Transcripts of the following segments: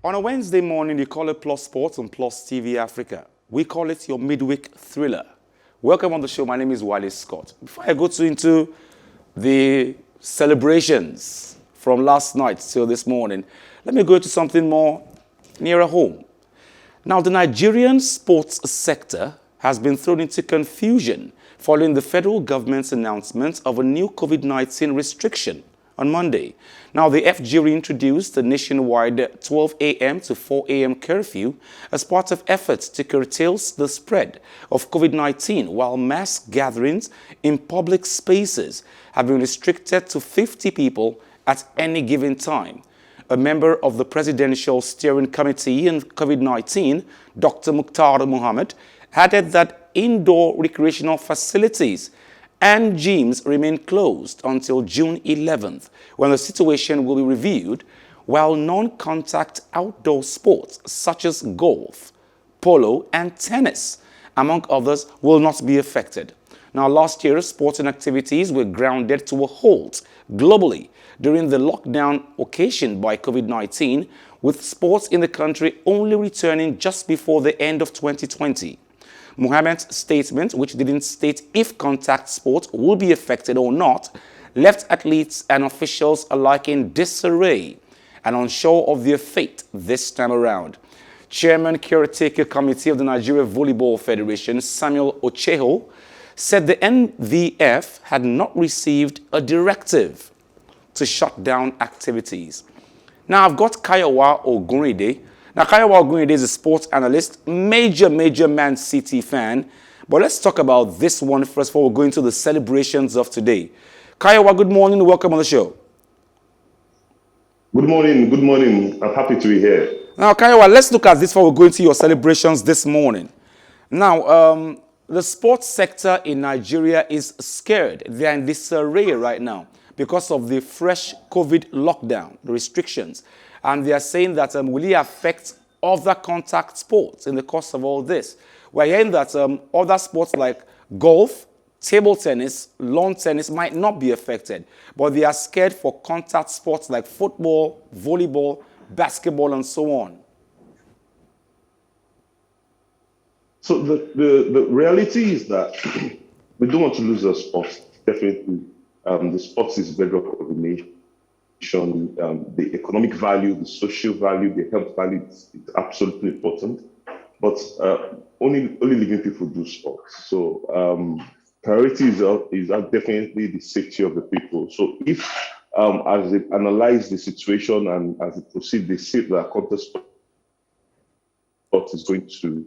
On a Wednesday morning, you call it Plus Sports on Plus TV Africa. We call it your midweek thriller. Welcome on the show. My name is Wale Scott. Before I go into the celebrations from last night till this morning, let me go to something more nearer home. Now, the Nigerian sports sector has been thrown into confusion following the federal government's announcement of a new COVID-19 restriction on Monday. Now, the FG reintroduced a nationwide 12 a.m. to 4 a.m. curfew as part of efforts to curtail the spread of COVID-19, while mass gatherings in public spaces have been restricted to 50 people at any given time. A member of the Presidential Steering Committee on COVID-19, Dr. Mukhtar Mohammed, added that indoor recreational facilities and gyms remain closed until June 11th, when the situation will be reviewed, while non-contact outdoor sports such as golf, polo, and tennis, among others, will not be affected. Now, last year, sporting activities were grounded to a halt globally during the lockdown occasioned by COVID-19, with sports in the country only returning just before the end of 2020. Mohammed's statement, which didn't state if contact sports would be affected or not, left athletes and officials alike in disarray and unsure of their fate this time around. Chairman Caretaker Committee of the Nigeria Volleyball Federation, Samuel Ocheho, said the NVF had not received a directive to shut down activities. Now, I've got Kayowa Ogunride. Now, Kayowa Ogunride is a sports analyst, major Man City fan. But let's talk about this one first before we go into the celebrations of today. Kayowa, good morning. Welcome on the show. Good morning. I'm happy to be here. Now, Kayowa, let's look at this before we go into your celebrations this morning. Now, the sports sector in Nigeria is scared. They're in disarray right now because of the fresh COVID lockdown, the restrictions. And they are saying that will it affect other contact sports in the course of all this? We're hearing that other sports like golf, table tennis, lawn tennis might not be affected, but they are scared for contact sports like football, volleyball, basketball, and so on. So the reality is that we don't want to lose our sports. Definitely, the sports is bedrock of the nation. The economic value, the social value, the health value is absolutely important. But only living people do sports. So priority is definitely the safety of the people. So if as they analyze the situation and as they proceed, they see that contact sport is going to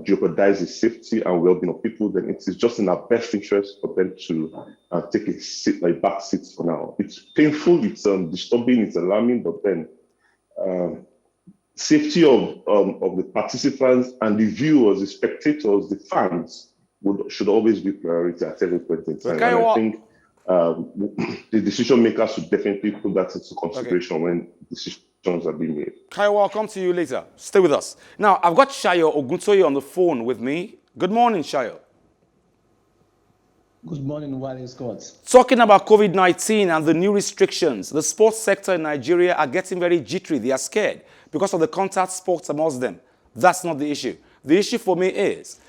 jeopardize the safety and well-being of people, then it is just in our best interest for them to take a seat, like back seats for now. It's painful, it's disturbing, it's alarming, but then safety of the participants and the viewers, the spectators, the fans should always be priority at every point in time. Okay, and I think the decision makers should definitely put that into consideration when decisions are being made. Kayowa, I'll come to you later. Stay with us. Now, I've got Sayo Oguntoye on the phone with me. Good morning, Sayo. Good morning, Wale Scott. Talking about COVID-19 and the new restrictions, the sports sector in Nigeria are getting very jittery. They are scared because of the contact sports amongst them. That's not the issue. The issue for me is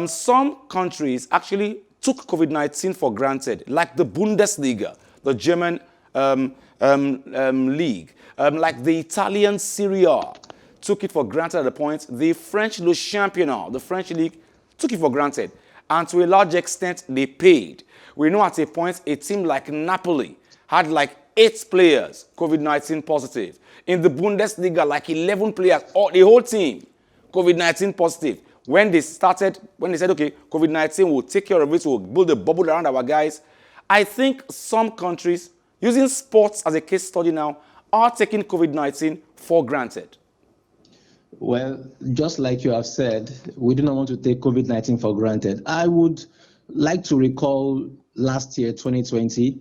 some countries actually took COVID-19 for granted, like the Bundesliga, the German league, like the Italian Serie A, took it for granted at the point. The French Le Championnat, the French league, took it for granted. And to a large extent, they paid. We know at a point, a team like Napoli had like 8 players COVID-19 positive. In the Bundesliga, like 11 players, the whole team COVID-19 positive. When they said, okay, COVID-19 will take care of it, we'll build a bubble around our guys, I think some countries, using sports as a case study now, are taking COVID-19 for granted. Well, just like you have said, we do not want to take COVID-19 for granted. I would like to recall last year, 2020,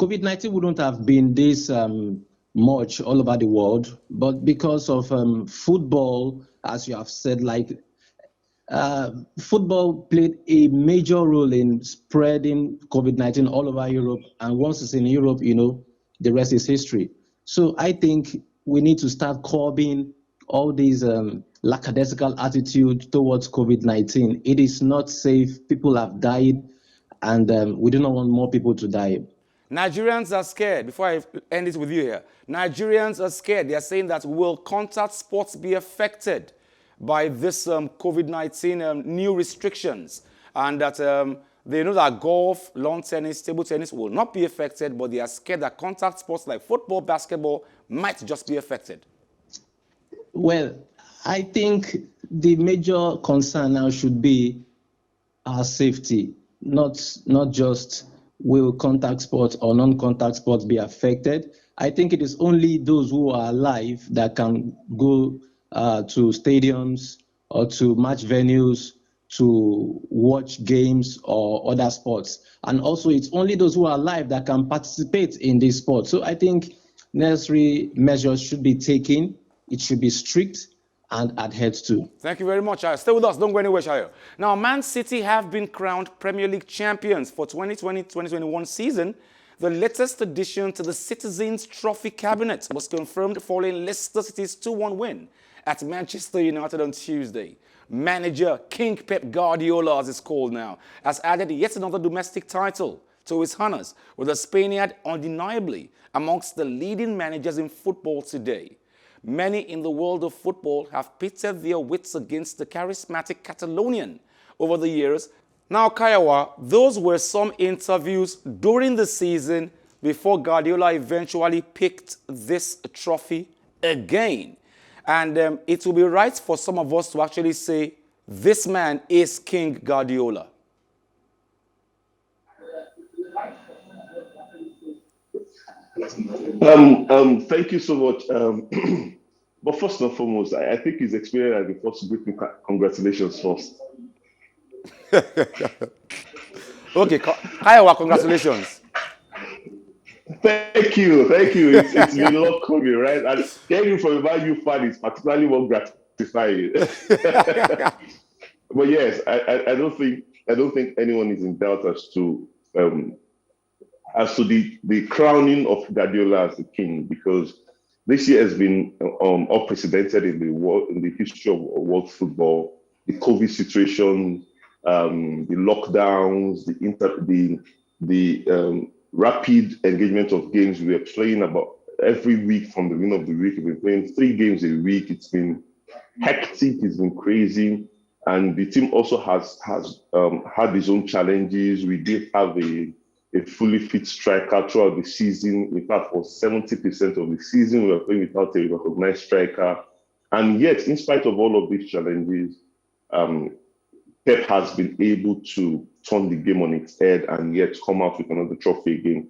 COVID-19 wouldn't have been this much all over the world, but because of football, as you have said, football played a major role in spreading COVID-19 all over Europe. And once it's in Europe, the rest is history. So I think we need to start curbing all these lackadaisical attitude towards COVID-19. It is not safe. People have died, and we do not want more people to die. Nigerians are scared. Before I end it with you here, Nigerians are scared. They are saying that will contact sports be affected by this COVID-19 new restrictions, and that they know that golf, lawn tennis, table tennis will not be affected, but they are scared that contact sports like football, basketball might just be affected. Well, I think the major concern now should be our safety, not just will contact sports or non-contact sports be affected. I think it is only those who are alive that can go to stadiums or to match venues to watch games or other sports. And also, it's only those who are alive that can participate in this sport. So I think necessary measures should be taken. It should be strict and adhered to. Thank you very much, Sayo. Stay with us. Don't go anywhere, Sayo. Now, Man City have been crowned Premier League champions for 2020-2021 season. The latest addition to the Citizens Trophy cabinet was confirmed following Leicester City's 2-1 win at Manchester United on Tuesday. Manager King Pep Guardiola, as it's called now, has added yet another domestic title to his honors, with the Spaniard undeniably amongst the leading managers in football today. Many in the world of football have pitted their wits against the charismatic Catalonian over the years. Now, Kayowa, those were some interviews during the season before Guardiola eventually picked this trophy again. And it will be right for some of us to actually say, this man is King Guardiola. Thank you so much. But first and foremost, I think his experience as the first great congratulations first. Okay, Kayowa, congratulations. Thank you. It's been a lot coming, right? And hearing from a Man U fan is particularly more gratifying. But yes, I don't think anyone is in doubt as to the crowning of Guardiola as the king, because this year has been unprecedented in the history of world football. The COVID situation, the lockdowns, the rapid engagement of games. We are playing about every week from the beginning of the week. We've been playing 3 games a week. It's been hectic. It's been crazy. And the team also has had its own challenges. We did have a fully fit striker throughout the season. In fact, for 70% of the season, we were playing without a recognized striker. And yet, in spite of all of these challenges, Pep has been able to turn the game on its head and yet come out with another trophy again.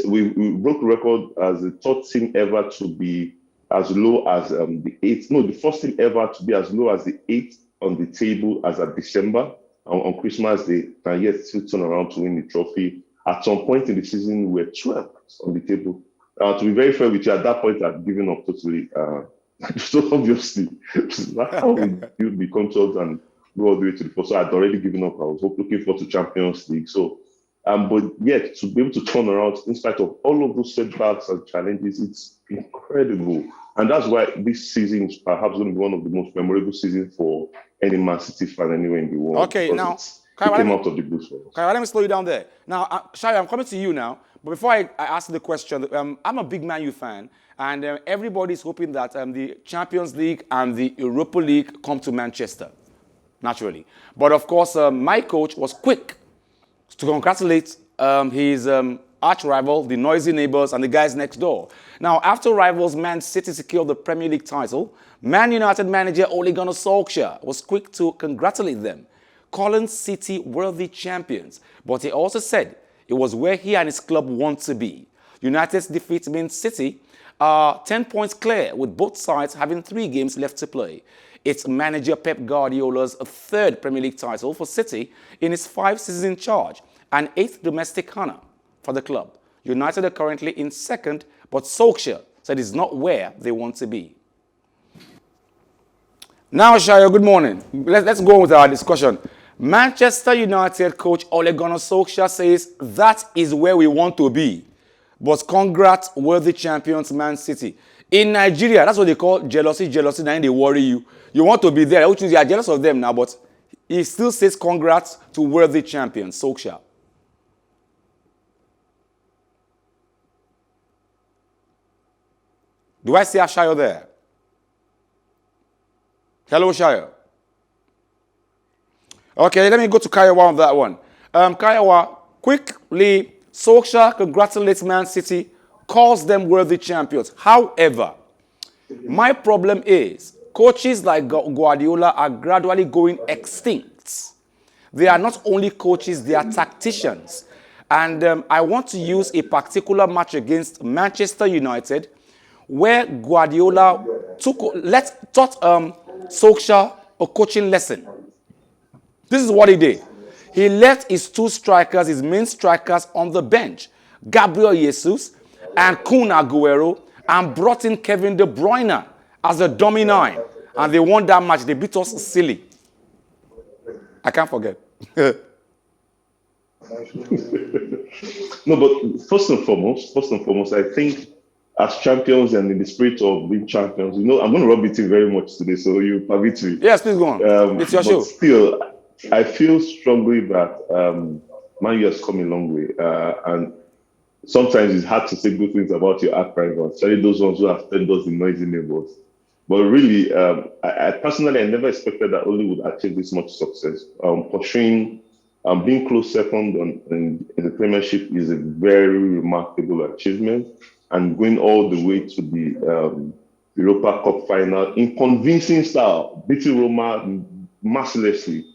We broke the record as the third team ever to be as low as the first team ever to be as low as the 8th on the table as at December on Christmas Day, and yet still turn around to win the trophy. At some point in the season, we were 12th on the table. To be very fair with you, at that point, I'd given up totally. So obviously, how we build the controls and go all the way to the first. So I'd already given up. I was looking forward to Champions League. So, but yet to be able to turn around in spite of all of those setbacks and challenges, it's incredible. And that's why this season is perhaps going to be one of the most memorable seasons for any Man City fan anywhere in the world. Okay, now, came out of the booth for us. Kayowa, let me slow you down there. Now, Sayo, I'm coming to you now. But before I ask the question, I'm a big Man U fan, and everybody's hoping that the Champions League and the Europa League come to Manchester, naturally. But of course, my coach was quick to congratulate his arch rival, the noisy neighbors, and the guys next door. Now, after rivals Man City secured the Premier League title, Man United manager Ole Gunnar Solskjaer was quick to congratulate them, calling City worthy champions. But he also said it was where he and his club want to be. United's defeat means City are 10 points clear, with both sides having 3 games left to play. It's manager Pep Guardiola's 3rd Premier League title for City in his 5 seasons in charge, and 8th domestic honour for the club. United are currently in 2nd, but Solskjaer said it's not where they want to be. Now, Sayo, good morning. Let's go on with our discussion. Manchester United coach Ole Gunnar Solskjaer says that is where we want to be. But congrats, worthy champions, Man City. In Nigeria, that's what they call jealousy. Now they worry you. You want to be there, which means you are jealous of them now, but he still says congrats to worthy champions, Solskjaer. Do I see a Sayo there? Hello, Sayo. Okay, let me go to Kayowa on that one. Kayowa, quickly, Solskjaer congratulates Man City, calls them worthy champions. However, my problem is coaches like Guardiola are gradually going extinct. They are not only coaches, they are tacticians. And I want to use a particular match against Manchester United where Guardiola taught Solskjaer a coaching lesson. This is what he did. He left his two strikers, his main strikers, on the bench, Gabriel Jesus and Kun Aguero, and brought in Kevin De Bruyne as a dummy 9. And they won that match. They beat us silly. I can't forget. No, but first and foremost, I think as champions and in the spirit of being champions, I'm going to rub it in very much today, so you permit me. Yes, please go on. It's your show. Still, I feel strongly that Man U has come a long way, and sometimes it's hard to say good things about your arch-rivals, especially those ones who have spent those in noisy neighbors. But really, I personally never expected that Ole would achieve this much success. Pursuing being close second in the Premiership is a very remarkable achievement, and going all the way to the Europa Cup final in convincing style, beating Roma mercilessly.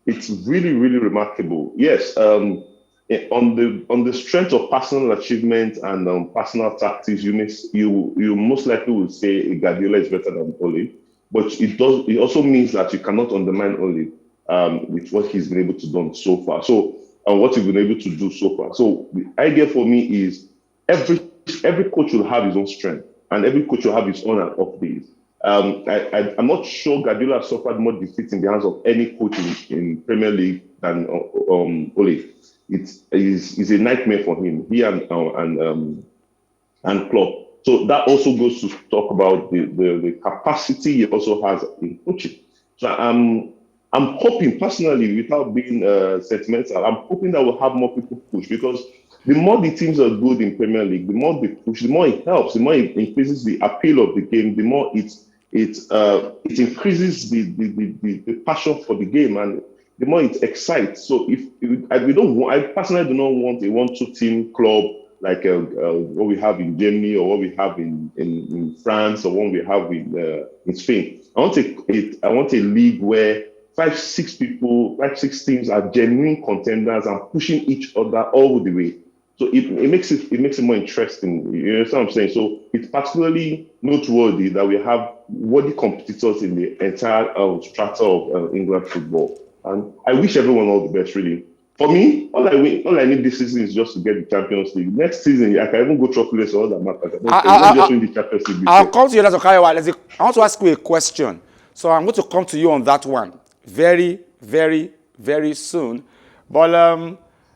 It's really, really remarkable. Yes, on the strength of personal achievement and personal tactics, you most likely will say Guardiola is better than Ole, but it also means that you cannot undermine Ole with what he's been able to do so far. So what he's been able to do so far. So the idea for me is every coach will have his own strength, and every coach will have his on and off days. I'm not sure Guardiola suffered more defeats in the hands of any coach in Premier League than Ole. It's a nightmare for him. He and Klopp. So that also goes to talk about the capacity he also has in coaching. So I'm hoping personally, without being sentimental, I'm hoping that we'll have more people push, because the more the teams are good in Premier League, the more they push, the more it helps, the more it increases the appeal of the game, the more it increases the passion for the game, and the more it excites. So I personally do not want a 1-2 team club like what we have in Germany, or what we have in France, or what we have in Spain. I want a league where 5-6 teams are genuine contenders and pushing each other all the way. So it makes it more interesting. You understand what I'm saying? So it's particularly noteworthy that we have worthy competitors in the entire strata of England football. And I wish everyone all the best, really. For me, all I need this season is just to get the Champions League. Next season, I can even go trophyless or all that matters. I just win the Champions League. I'll come to you, Kayowa. I want to ask you a question. So I'm going to come to you on that one very, very, very soon. But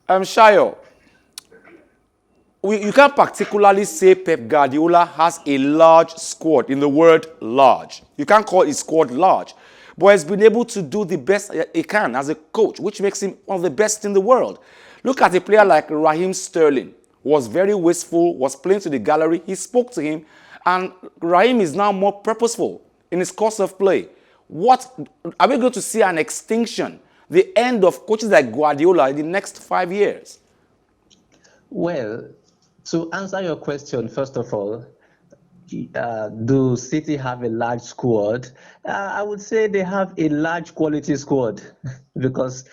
Sayo, you can't particularly say Pep Guardiola has a large squad, in the word large. You can't call his squad large. But he's been able to do the best he can as a coach, which makes him one of the best in the world. Look at a player like Raheem Sterling, who was very wasteful, was playing to the gallery. He spoke to him, and Raheem is now more purposeful in his course of play. Are we going to see an extinction, the end of coaches like Guardiola in the next 5 years? Well, to answer your question, first of all, do City have a large squad? I would say they have a large quality squad because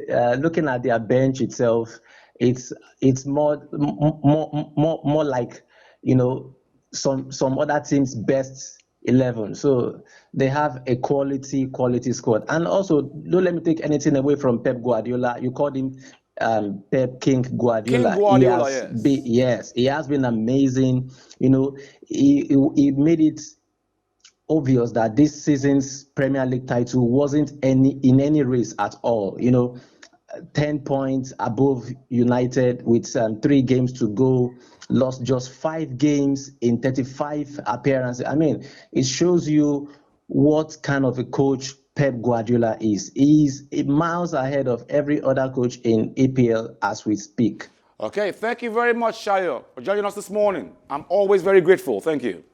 looking at their bench itself, it's more like some other teams' best 11. So they have a quality squad. And also, don't let me take anything away from Pep Guardiola. You called him Pep King Guardiola. King Guardiola, yes. He has been amazing. He made it obvious that this season's Premier League title wasn't in any race at all. 10 points above United with 3 games to go, lost just 5 games in 35 appearances. I mean, it shows you what kind of a coach Pep Guardiola is. He's miles ahead of every other coach in EPL as we speak. Okay, thank you very much, Sayo, for joining us this morning. I'm always very grateful. Thank you.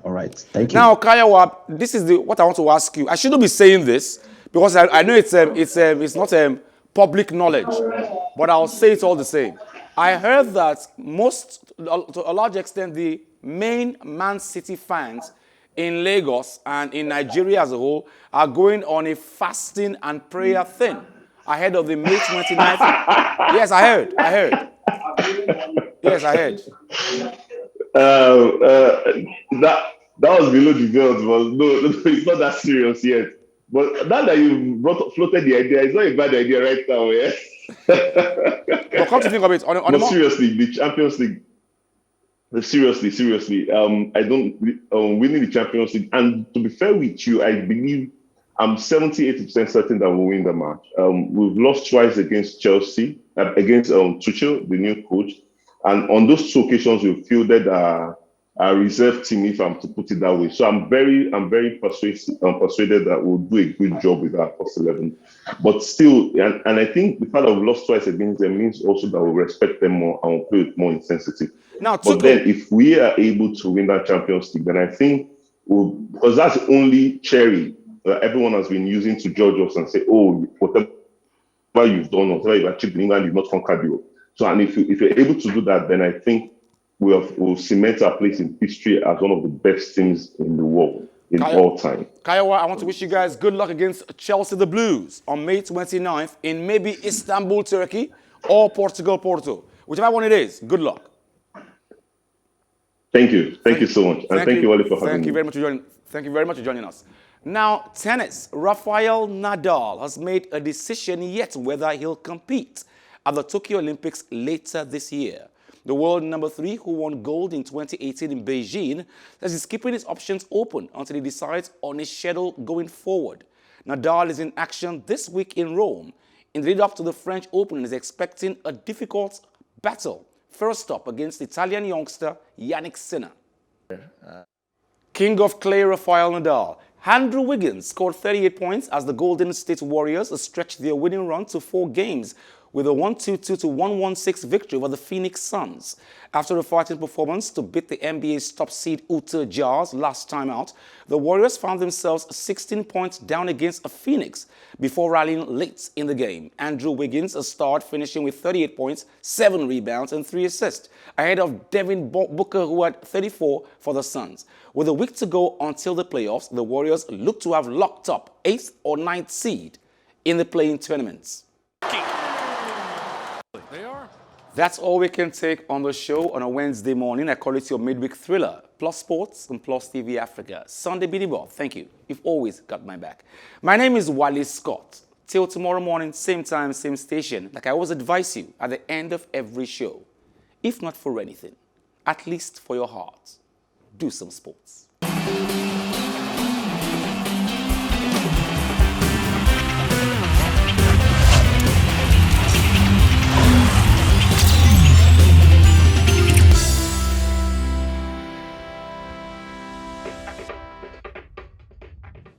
All right, thank you. Now, Kayowa, this is what I want to ask you. I shouldn't be saying this because I know it's not public knowledge, but I'll say it all the same. I heard that to a large extent, the main Man City fans in Lagos and in Nigeria as a whole are going on a fasting and prayer thing ahead of the May 29th. Yes, I heard. Yes, I heard. That was below the belt, but no, it's not that serious yet. But now that you floated the idea, it's not a bad idea right now, yeah? But come to think of it, seriously, the Champions League. Seriously. I don't winning the Champions League. And to be fair with you, I believe I'm 70-80% certain that we'll win the match. We've lost twice against Chelsea, against Tuchel, the new coach. And on those 2 occasions, we fielded a reserve team, if I'm to put it that way. So I'm very persuaded that we'll do a good job with our first 11. But still, and I think the fact that we've lost twice against them means also that we'll respect them more and we'll play with more intensity. Now, but then if we are able to win that Champions League, then I think because that's the only cherry that everyone has been using to judge us and say, oh, whatever you've done, whatever you've achieved in England, you've not conquered Europe. So, and if you're able to do that, then I think we'll cement our place in history as one of the best teams in the world in all time. Kayowa, I want to wish you guys good luck against Chelsea the Blues on May 29th in maybe Istanbul, Turkey, or Portugal, Porto. Whichever one it is, good luck. Thank you. Thank you so much. And thank you, Wally, for having me. Thank you very much for joining us. Now, tennis. Rafael Nadal has made a decision yet whether he'll compete at the Tokyo Olympics later this year. The world number 3, who won gold in 2018 in Beijing, says he's keeping his options open until he decides on his schedule going forward. Nadal is in action this week in Rome. In the lead up to the French Open, and is expecting a difficult battle. First up against Italian youngster Yannick Sinner. King of clay Rafael Nadal. Andrew Wiggins scored 38 points as the Golden State Warriors stretched their winning run to 4 games with a 122 to 116 victory over the Phoenix Suns. After a fighting performance to beat the NBA's top seed Utah Jazz last time out, the Warriors found themselves 16 points down against Phoenix before rallying late in the game. Andrew Wiggins, a star, finishing with 38 points, 7 rebounds and 3 assists, ahead of Devin Booker, who had 34 for the Suns. With a week to go until the playoffs, the Warriors look to have locked up 8th or 9th seed in the play-in tournaments. That's all we can take on the show on a Wednesday morning. I call it your midweek thriller. Plus Sports and Plus TV Africa. Sunday Binibo, thank you. You've always got my back. My name is Wally Scott. Till tomorrow morning, same time, same station. Like I always advise you at the end of every show. If not for anything, at least for your heart, do some sports.